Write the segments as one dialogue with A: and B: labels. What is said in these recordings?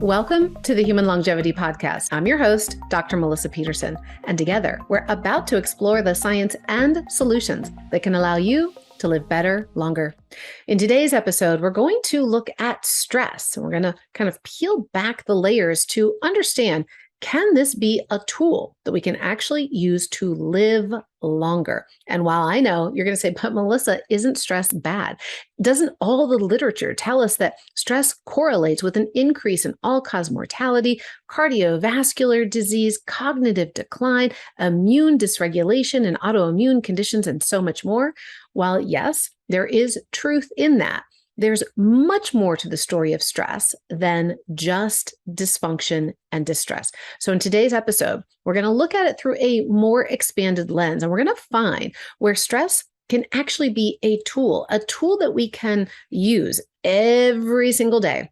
A: Welcome to the Human Longevity Podcast. I'm your host, Dr. Melissa Peterson, and together we're about to explore the science and solutions that can allow you to live better, longer. In today's episode, we're going to look at stress. We're going to kind of peel back the layers to understand, can this be a tool that we can actually use to live longer? And while I know you're going to say, but Melissa, isn't stress bad? Doesn't all the literature tell us that stress correlates with an increase in all-cause mortality, cardiovascular disease, cognitive decline, immune dysregulation, and autoimmune conditions, and so much more? While yes, there is truth in that, there's much more to the story of stress than just dysfunction and distress. So in today's episode, we're going to look at it through a more expanded lens, and we're going to find where stress can actually be a tool that we can use every single day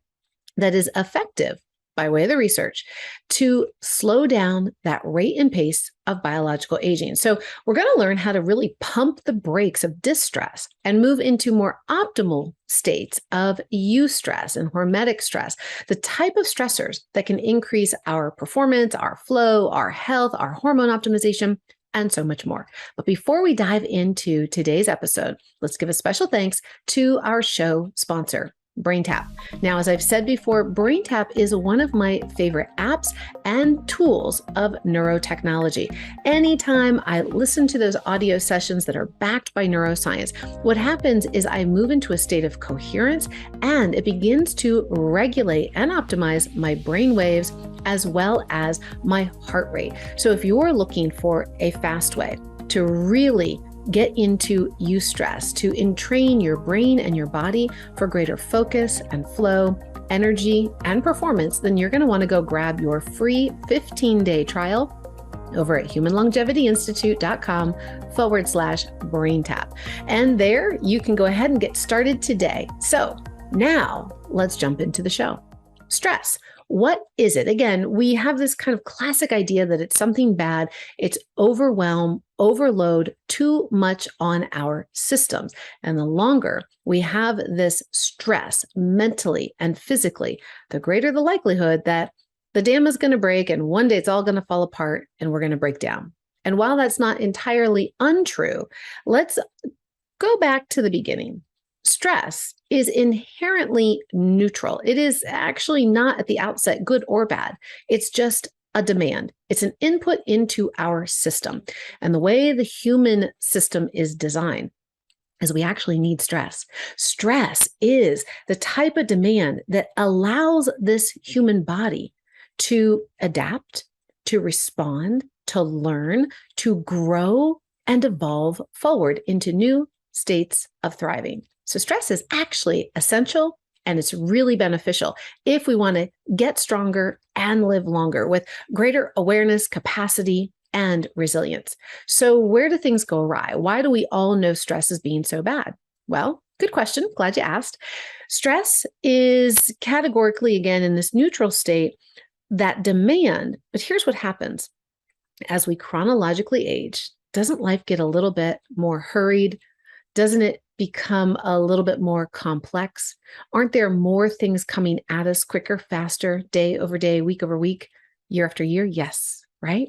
A: that is effective by way of the research to slow down that rate and pace of biological aging. So we're going to learn how to really pump the brakes of distress and move into more optimal states of eustress and hormetic stress, the type of stressors that can increase our performance, our flow, our health, our hormone optimization, and so much more. But before we dive into today's episode, let's give a special thanks to our show sponsor, BrainTap. Now, as I've said before, BrainTap is one of my favorite apps and tools of neurotechnology. Anytime I listen to those audio sessions that are backed by neuroscience, what happens is I move into a state of coherence and it begins to regulate and optimize my brain waves as well as my heart rate. So if you're looking for a fast way to really get into eustress, to entrain your brain and your body for greater focus and flow, energy, and performance, then you're going to want to go grab your free 15-day trial over at humanlongevityinsitute.com/BrainTap. And there you can go ahead and get started today. So now let's jump into the show. Stress. What is it? Again, we have this kind of classic idea that it's something bad. It's overwhelm, overload, too much on our systems. And the longer we have this stress mentally and physically, the greater the likelihood that the dam is going to break and one day it's all going to fall apart and we're going to break down. And while that's not entirely untrue, let's go back to the beginning. Stress is inherently neutral. It is actually not at the outset good or bad. It's just a demand. It's an input into our system. And the way the human system is designed is we actually need stress. Stress is the type of demand that allows this human body to adapt, to respond, to learn, to grow, and evolve forward into new states of thriving. So stress is actually essential and it's really beneficial if we want to get stronger and live longer with greater awareness, capacity, and resilience. So where do things go awry? Why do we all know stress as being so bad? Well, good question. Glad you asked. Stress is categorically, again, in this neutral state, that demand. But here's what happens. As we chronologically age, doesn't life get a little bit more hurried? Doesn't it become a little bit more complex? Aren't there more things coming at us quicker, faster, day over day, week over week, year after year? Yes, right?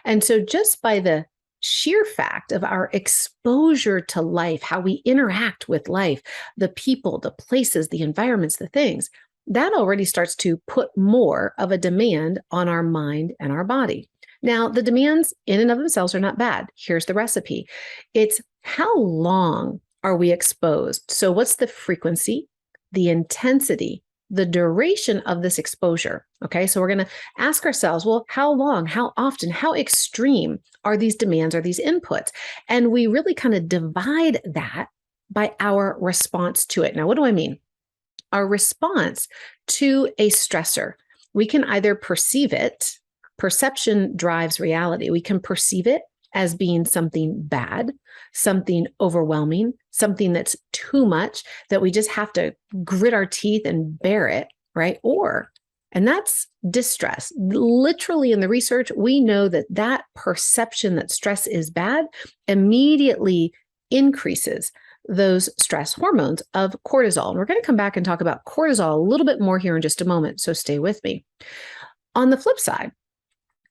A: And so just by the sheer fact of our exposure to life, how we interact with life, the people, the places, the environments, the things, that already starts to put more of a demand on our mind and our body. Now, the demands in and of themselves are not bad. Here's the recipe. It's how long are we exposed? So what's the frequency, the intensity, the duration of this exposure? Okay, so we're going to ask ourselves, well, how long, how often, how extreme are these demands or these inputs? And we really kind of divide that by our response to it. Now, what do I mean? Our response to a stressor, we can either perceive it. Perception drives reality. We can perceive it as being something bad, something overwhelming, something that's too much, that we just have to grit our teeth and bear it, right? And that's distress. Literally in the research, we know that that perception that stress is bad immediately increases those stress hormones of cortisol. And we're going to come back and talk about cortisol a little bit more here in just a moment, so stay with me. On the flip side,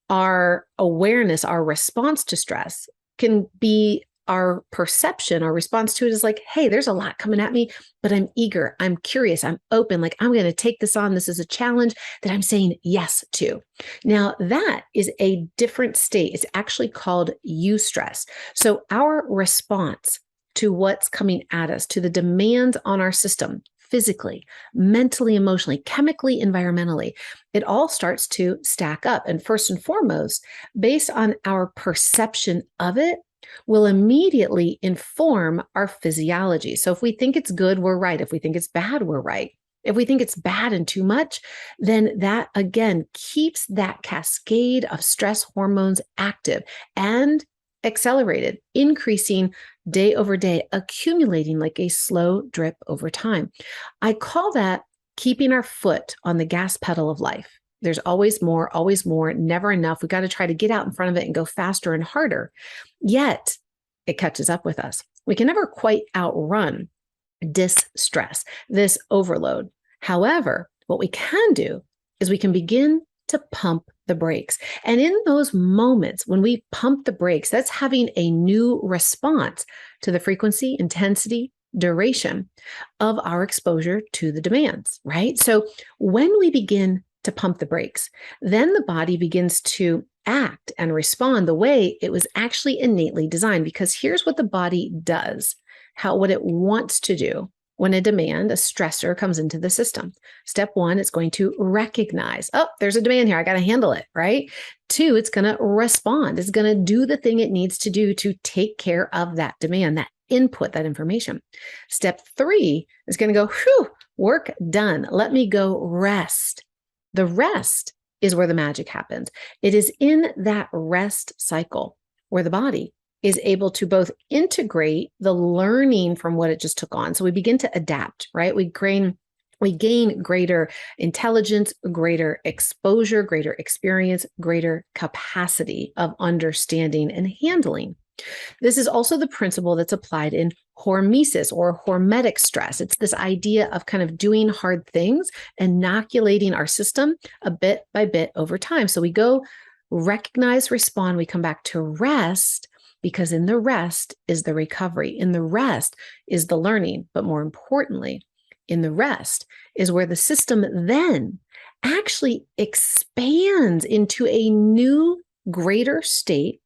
A: our awareness, our response to stress can be our perception, our response to it is like, hey, there's a lot coming at me, but I'm eager, I'm curious, I'm open, like I'm going to take this on. This is a challenge that I'm saying yes to. Now, that is a different state. It's actually called eustress. So our response to what's coming at us, to the demands on our system, physically, mentally, emotionally, chemically, environmentally, it all starts to stack up. And first and foremost, based on our perception of it, will immediately inform our physiology. So if we think it's good, we're right. If we think it's bad, we're right. If we think it's bad and too much, then that again keeps that cascade of stress hormones active and accelerated, increasing day over day, accumulating like a slow drip over time. I call that keeping our foot on the gas pedal of life. There's always more, never enough. We got to try to get out in front of it and go faster and harder. Yet it catches up with us. We can never quite outrun distress, this overload. However, what we can do is we can begin to pump the brakes. And in those moments when we pump the brakes, that's having a new response to the frequency, intensity, duration of our exposure to the demands, right? So when we begin to pump the brakes, then the body begins to act and respond the way it was actually innately designed. Because here's what the body does, what it wants to do when a demand, a stressor comes into the system. Step one, it's going to recognize, oh, there's a demand here. I got to handle it, right? Two, it's going to respond. It's going to do the thing it needs to do to take care of that demand, that input, that information. Step three is going to go, whew, work done. Let me go rest. The rest is where the magic happens. It is in that rest cycle where the body is able to both integrate the learning from what it just took on. So we begin to adapt, right? We gain greater intelligence, greater exposure, greater experience, greater capacity of understanding and handling. This is also the principle that's applied in hormesis or hormetic stress. It's this idea of kind of doing hard things, inoculating our system a bit by bit over time. So we go recognize, respond, we come back to rest, because in the rest is the recovery. In the rest is the learning. But more importantly, in the rest is where the system then actually expands into a new, greater state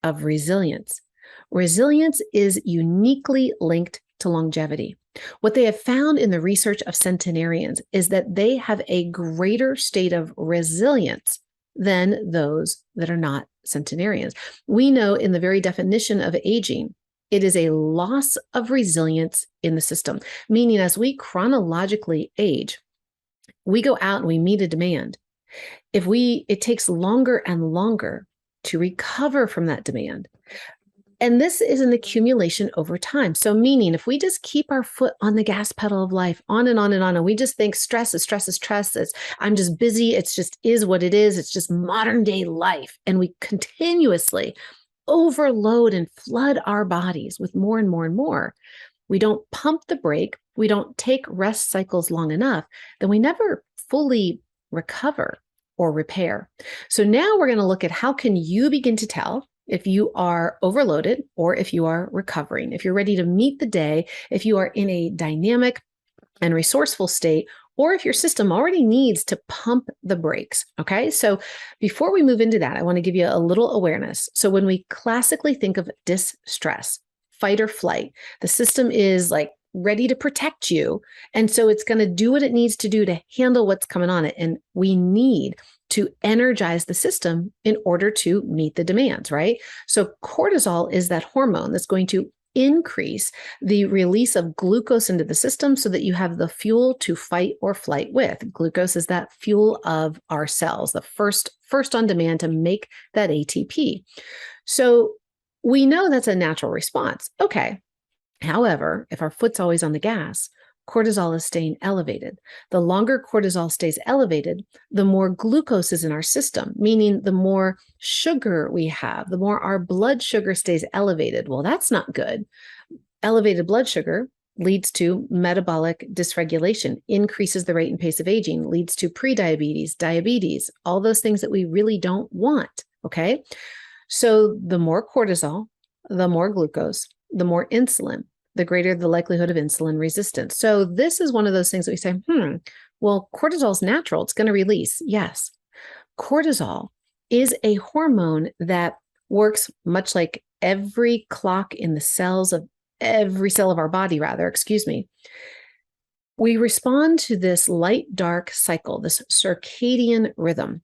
A: of resilience. Resilience is uniquely linked to longevity. What they have found in the research of centenarians is that they have a greater state of resilience than those that are not centenarians. We know in the very definition of aging, it is a loss of resilience in the system, meaning as we chronologically age, we go out and we meet a demand. It takes longer and longer to recover from that demand. And this is an accumulation over time. So meaning if we just keep our foot on the gas pedal of life on and on and on, and we just think stress is, I'm just busy. It's just is what it is. It's just modern day life. And we continuously overload and flood our bodies with more and more and more. We don't pump the brake. We don't take rest cycles long enough. Then we never fully recover or repair. So now we're going to look at how can you begin to tell if you are overloaded or if you are recovering, if you're ready to meet the day, if you are in a dynamic and resourceful state, or if your system already needs to pump the brakes. Okay. So before we move into that, I want to give you a little awareness. So when we classically think of distress, fight or flight, the system is like ready to protect you. And so it's going to do what it needs to do to handle what's coming on it. And we need to energize the system in order to meet the demands, right? So cortisol is that hormone that's going to increase the release of glucose into the system so that you have the fuel to fight or flight with. Glucose is that fuel of our cells, the first on demand to make that ATP. So we know that's a natural response. Okay. However, if our foot's always on the gas, cortisol is staying elevated. The longer cortisol stays elevated, the more glucose is in our system, meaning the more sugar we have, the more our blood sugar stays elevated. Well, that's not good. Elevated blood sugar leads to metabolic dysregulation, increases the rate and pace of aging, leads to prediabetes, diabetes, all those things that we really don't want. Okay. So the more cortisol, the more glucose, the more insulin, the greater the likelihood of insulin resistance. So this is one of those things that we say, well, cortisol is natural. It's going to release. Yes. Cortisol is a hormone that works much like every clock in the cells of every cell of our body, We respond to this light-dark cycle, this circadian rhythm.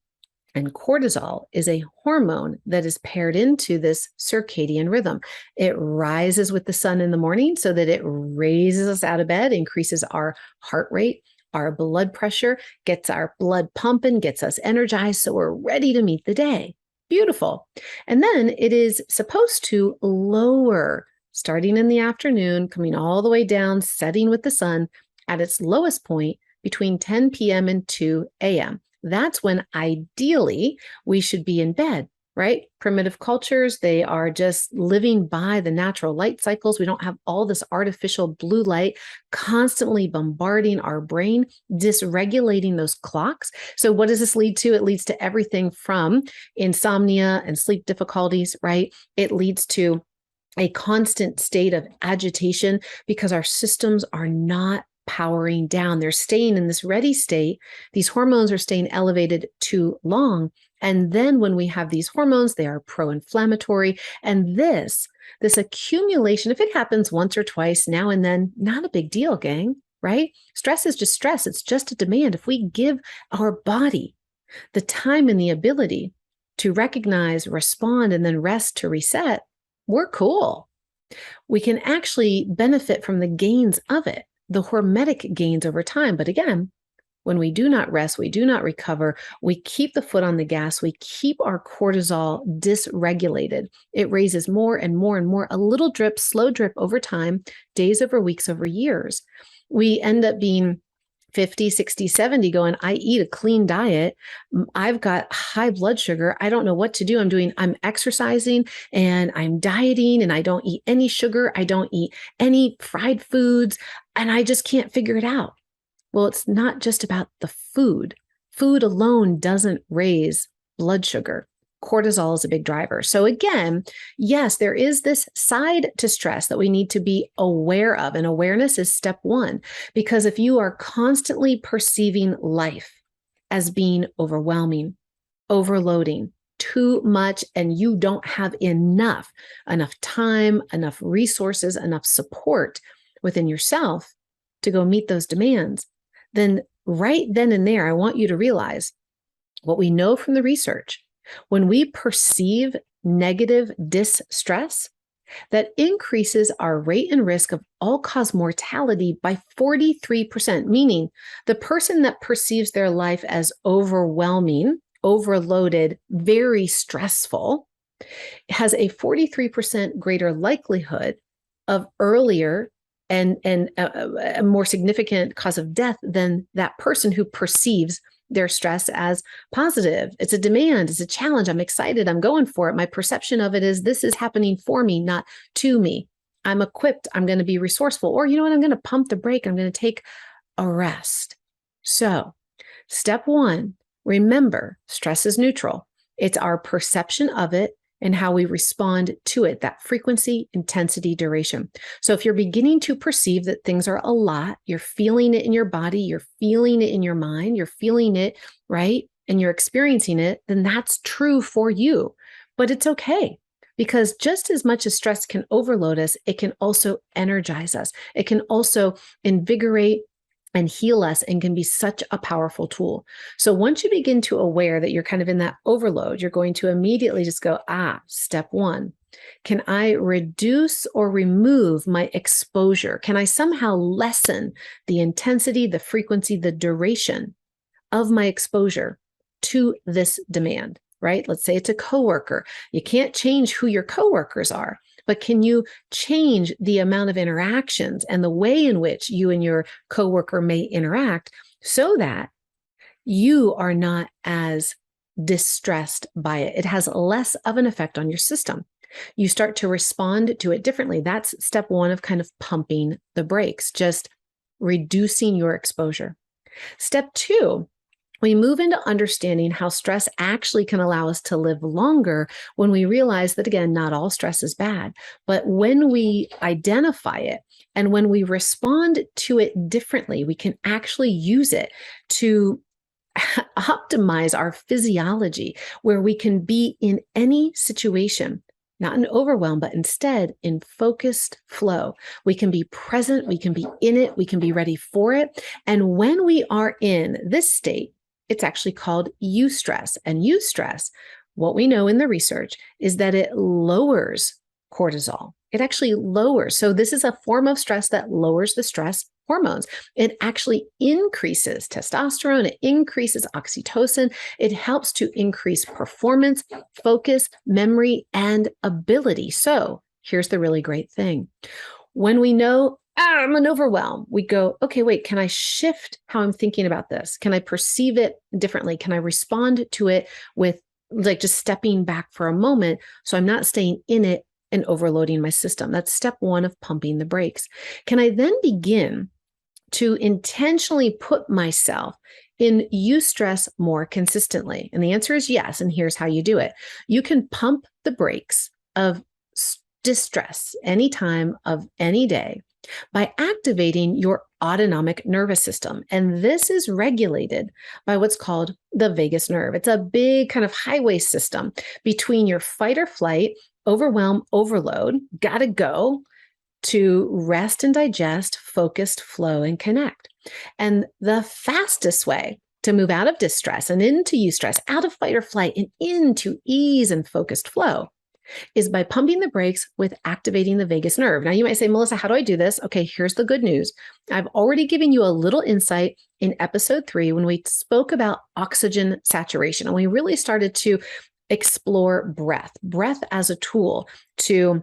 A: And cortisol is a hormone that is paired into this circadian rhythm. It rises with the sun in the morning so that it raises us out of bed, increases our heart rate, our blood pressure, gets our blood pumping, gets us energized so we're ready to meet the day. Beautiful. And then it is supposed to lower, starting in the afternoon, coming all the way down, setting with the sun at its lowest point between 10 p.m. and 2 a.m. That's when ideally we should be in bed, right? Primitive cultures, they are just living by the natural light cycles. We don't have all this artificial blue light constantly bombarding our brain, dysregulating those clocks. So what does this lead to? It leads to everything from insomnia and sleep difficulties, right? It leads to a constant state of agitation because our systems are not powering down. They're staying in this ready state. These hormones are staying elevated too long. And then when we have these hormones, they are pro-inflammatory. And this accumulation, if it happens once or twice now and then, not a big deal, gang, right? Stress is just stress. It's just a demand. If we give our body the time and the ability to recognize, respond, and then rest to reset, we're cool. We can actually benefit from the gains of it, the hormetic gains over time. But again, when we do not rest, we do not recover, we keep the foot on the gas, we keep our cortisol dysregulated. It raises more and more and more, a little drip, slow drip over time, days over weeks over years. We end up being 50, 60, 70 going, I eat a clean diet. I've got high blood sugar. I don't know what to do. I'm exercising and I'm dieting and I don't eat any sugar. I don't eat any fried foods and I just can't figure it out. Well, it's not just about the food. Food alone doesn't raise blood sugar. Cortisol is a big driver. So again, yes, there is this side to stress that we need to be aware of. And awareness is step one, because if you are constantly perceiving life as being overwhelming, overloading, too much, and you don't have enough time, enough resources, enough support within yourself to go meet those demands, then right then and there, I want you to realize what we know from the research. When we perceive negative distress, that increases our rate and risk of all-cause mortality by 43%, meaning the person that perceives their life as overwhelming, overloaded, very stressful, has a 43% greater likelihood of earlier and a more significant cause of death than that person who perceives their stress as positive. It's a demand, it's a challenge. I'm excited. I'm going for it. My perception of it is this is happening for me, not to me. I'm equipped. I'm going to be resourceful. Or you know what? I'm going to pump the brake. I'm going to take a rest. So step one, remember, stress is neutral. It's our perception of it and how we respond to it, that frequency, intensity, duration. So if you're beginning to perceive that things are a lot, you're feeling it in your body, you're feeling it in your mind, you're feeling it, right? And you're experiencing it, then that's true for you. But it's okay, because just as much as stress can overload us, it can also energize us. It can also invigorate and heal us and can be such a powerful tool. So once you begin to aware that you're kind of in that overload, you're going to immediately just go, step one, can I reduce or remove my exposure? Can I somehow lessen the intensity, the frequency, the duration of my exposure to this demand, right? Let's say it's a coworker. You can't change who your coworkers are, but can you change the amount of interactions and the way in which you and your coworker may interact so that you are not as distressed by it? It has less of an effect on your system. You start to respond to it differently. That's step one of kind of pumping the brakes, just reducing your exposure. Step two, we move into understanding how stress actually can allow us to live longer when we realize that, again, not all stress is bad, but when we identify it and when we respond to it differently, we can actually use it to optimize our physiology where we can be in any situation, not in overwhelm, but instead in focused flow. We can be present, we can be in it, we can be ready for it. And when we are in this state, it's actually called eustress. And eustress, what we know in the research is that it lowers cortisol. It actually lowers. So this is a form of stress that lowers the stress hormones. It actually increases testosterone. It increases oxytocin. It helps to increase performance, focus, memory, and ability. So here's the really great thing. When we know, I'm an overwhelm, we go, okay, wait, can I shift how I'm thinking about this? Can I perceive it differently? Can I respond to it with like just stepping back for a moment so I'm not staying in it and overloading my system? That's step one of pumping the brakes. Can I then begin to intentionally put myself in eustress more consistently? And the answer is yes. And here's how you do it. You can pump the brakes of distress any time of any day by activating your autonomic nervous system. And this is regulated by what's called the vagus nerve. It's a big kind of highway system between your fight or flight, overwhelm, overload, gotta go, to rest and digest, focused flow, and connect. And the fastest way to move out of distress and into eustress, out of fight or flight and into ease and focused flow, is by pumping the brakes with activating the vagus nerve. Now you might say, Melissa, how do I do this? Okay, here's the good news. I've already given you a little insight in episode 3 when we spoke about oxygen saturation. And we really started to explore breath as a tool to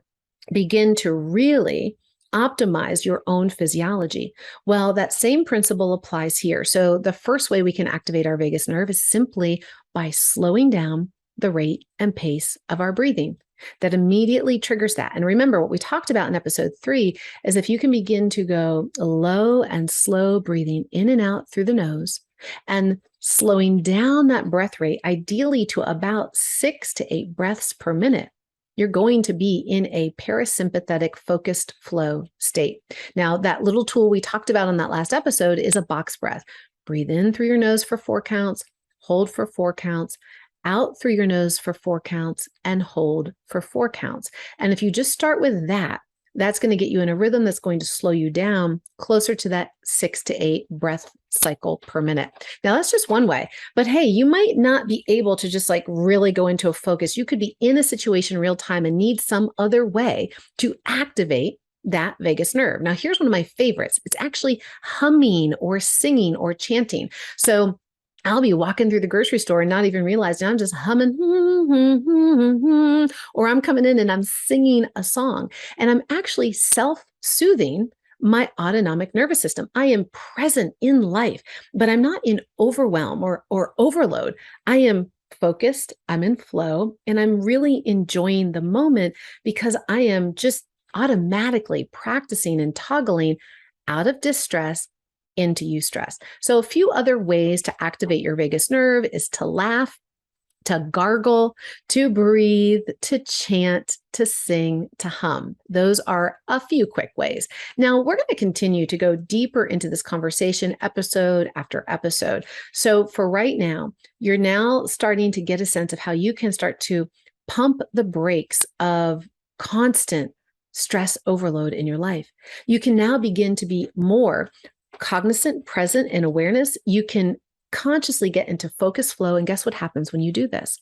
A: begin to really optimize your own physiology. Well, that same principle applies here. So the first way we can activate our vagus nerve is simply by slowing down the rate and pace of our breathing. That immediately triggers that. And remember, what we talked about in episode 3 is if you can begin to go low and slow breathing in and out through the nose and slowing down that breath rate, ideally to about 6 to 8 breaths per minute, you're going to be in a parasympathetic focused flow state. Now, that little tool we talked about in that last episode is a box breath. Breathe in through your nose for 4 counts, hold for 4 counts, out through your nose for 4 counts, and hold for 4 counts. And if you just start with that, that's going to get you in a rhythm that's going to slow you down closer to that 6 to 8 breath cycle per minute. Now, that's just one way. But hey, you might not be able to just like really go into a focus. You could be in a situation real time and need some other way to activate that vagus nerve. Now, here's one of my favorites. It's actually humming or singing or chanting. So I'll be walking through the grocery store and not even realizing I'm just humming, or I'm coming in and I'm singing a song, and I'm actually self-soothing my autonomic nervous system. I am present in life, but I'm not in overwhelm or overload. I am focused, I'm in flow, and I'm really enjoying the moment because I am just automatically practicing and toggling out of distress into eustress. So a few other ways to activate your vagus nerve is to laugh, to gargle, to breathe, to chant, to sing, to hum. Those are a few quick ways. Now, we're going to continue to go deeper into this conversation episode after episode. So for right now, you're now starting to get a sense of how you can start to pump the brakes of constant stress overload in your life. You can now begin to be more cognizant, present, and awareness. You can consciously get into focus flow. And guess what happens when you do this?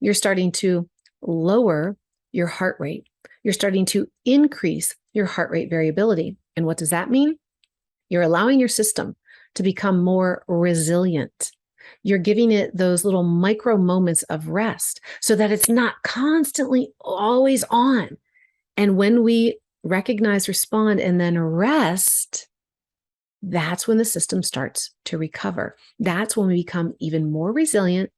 A: You're starting to lower your heart rate. You're starting to increase your heart rate variability. And what does that mean? You're allowing your system to become more resilient. You're giving it those little micro moments of rest so that it's not constantly always on. And when we recognize, respond, and then rest, that's when the system starts to recover. That's when we become even more resilient.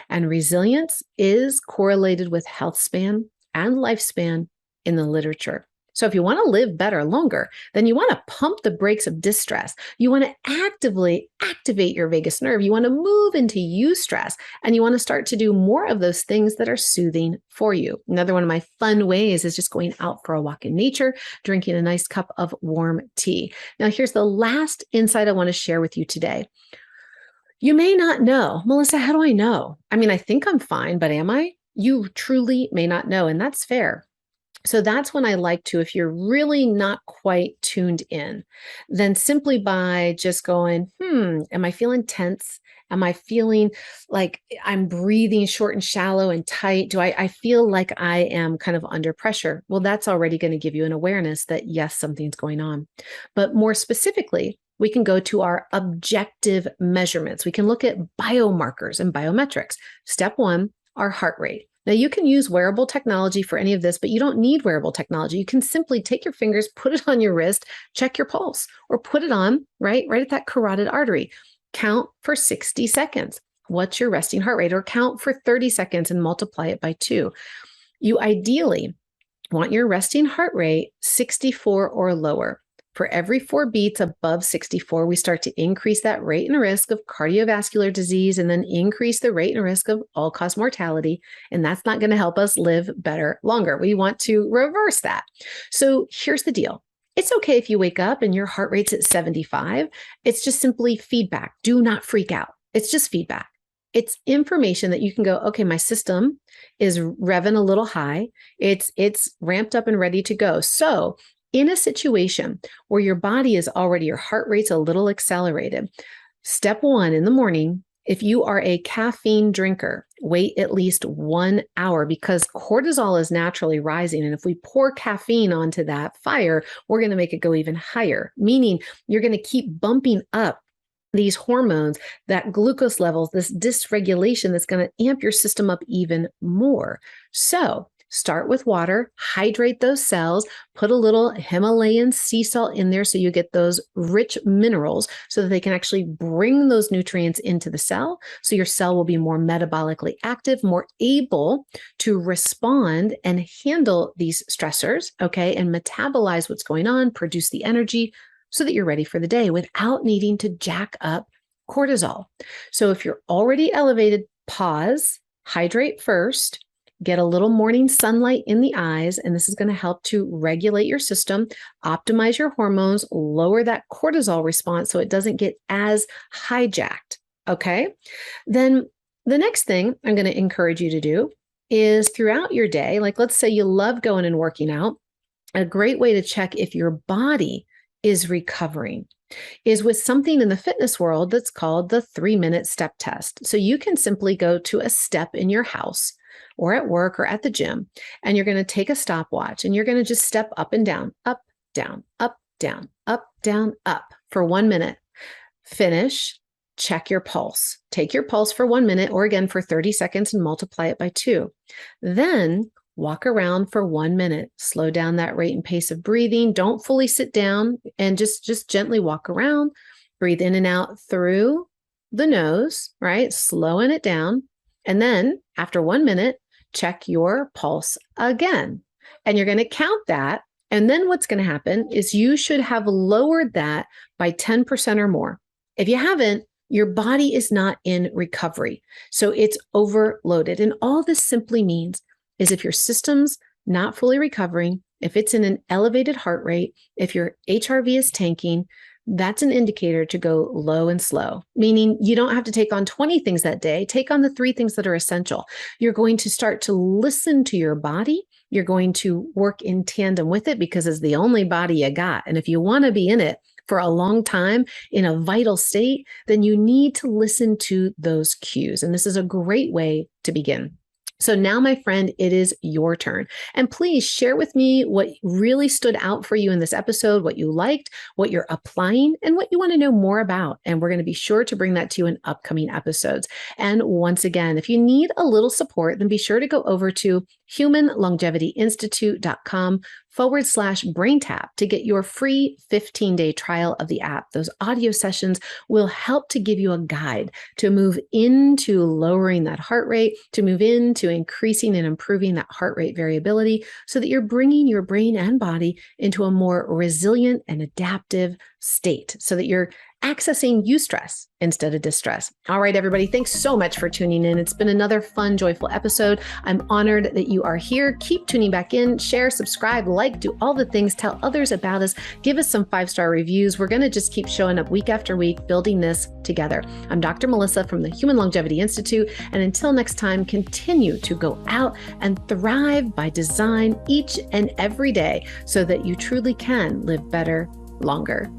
A: And resilience is correlated with health span, and lifespan in the literature. So if you want to live better longer, then you want to pump the brakes of distress. You want to actively activate your vagus nerve. You want to move into eustress, and you want to start to do more of those things that are soothing for you. Another one of my fun ways is just going out for a walk in nature, drinking a nice cup of warm tea. Now, here's the last insight I want to share with you today. You may not know, Melissa, how do I know? I mean, I think I'm fine, but am I? You truly may not know, and that's fair. So that's when I like to, if you're really not quite tuned in, then simply by just going, am I feeling tense? Am I feeling like I'm breathing short and shallow and tight? Do I feel like I am kind of under pressure? Well, that's already going to give you an awareness that yes, something's going on. But more specifically, we can go to our objective measurements. We can look at biomarkers and biometrics. Step one, our heart rate. Now, you can use wearable technology for any of this, but you don't need wearable technology. You can simply take your fingers, put it on your wrist, check your pulse, or put it on right at that carotid artery. Count for 60 seconds. What's your resting heart rate? Or count for 30 seconds and multiply it by 2. You ideally want your resting heart rate 64 or lower. For every 4 beats above 64, we start to increase that rate and risk of cardiovascular disease and then increase the rate and risk of all-cause mortality. And that's not going to help us live better longer. We want to reverse that. So here's the deal. It's okay if you wake up and your heart rate's at 75. It's just simply feedback. Do not freak out. It's just feedback. It's information that you can go, okay, my system is revving a little high. It's ramped up and ready to go. So in a situation where your body is already, your heart rate's a little accelerated, step one in the morning, if you are a caffeine drinker, wait at least 1 hour because cortisol is naturally rising. And if we pour caffeine onto that fire, we're going to make it go even higher, meaning you're going to keep bumping up these hormones, that glucose levels, this dysregulation that's going to amp your system up even more. So start with water, hydrate those cells, put a little Himalayan sea salt in there so you get those rich minerals so that they can actually bring those nutrients into the cell. So your cell will be more metabolically active, more able to respond and handle these stressors, okay, and metabolize what's going on, produce the energy so that you're ready for the day without needing to jack up cortisol. So if you're already elevated, pause, hydrate first, get a little morning sunlight in the eyes, and this is going to help to regulate your system, optimize your hormones, lower that cortisol response so it doesn't get as hijacked, okay? Then the next thing I'm going to encourage you to do is throughout your day, like let's say you love going and working out, a great way to check if your body is recovering is with something in the fitness world that's called the 3-minute step test. So you can simply go to a step in your house or at work or at the gym, and you're going to take a stopwatch and you're going to just step up and down, up, down, up, down, up, down, up for 1 minute. Finish, check your pulse. Take your pulse for 1 minute or again for 30 seconds and multiply it by 2. Then walk around for 1 minute. Slow down that rate and pace of breathing. Don't fully sit down and just gently walk around. Breathe in and out through the nose, right? Slowing it down. And then after 1 minute, check your pulse again. And you're going to count that. And then what's going to happen is you should have lowered that by 10% or more. If you haven't, your body is not in recovery. So it's overloaded. And all this simply means is if your system's not fully recovering, if it's in an elevated heart rate, if your HRV is tanking, that's an indicator to go low and slow, meaning you don't have to take on 20 things that day. Take on the 3 things that are essential. You're going to start to listen to your body. You're going to work in tandem with it because it's the only body you got. And if you want to be in it for a long time in a vital state, then you need to listen to those cues. And this is a great way to begin. So now, my friend, it is your turn. And please share with me what really stood out for you in this episode, what you liked, what you're applying, and what you want to know more about. And we're going to be sure to bring that to you in upcoming episodes. And once again, if you need a little support, then be sure to go over to humanlongevityinstitute.com /brain tap to get your free 15-day trial of the app. Those audio sessions will help to give you a guide to move into lowering that heart rate, to move into increasing and improving that heart rate variability so that you're bringing your brain and body into a more resilient and adaptive state so that you're accessing eustress instead of distress. All right, everybody, thanks so much for tuning in. It's been another fun, joyful episode. I'm honored that you are here. Keep tuning back in, share, subscribe, like, do all the things, tell others about us, give us some 5-star reviews. We're going to just keep showing up week after week, building this together. I'm Dr. Melissa from the Human Longevity Institute. And until next time, continue to go out and thrive by design each and every day so that you truly can live better, longer,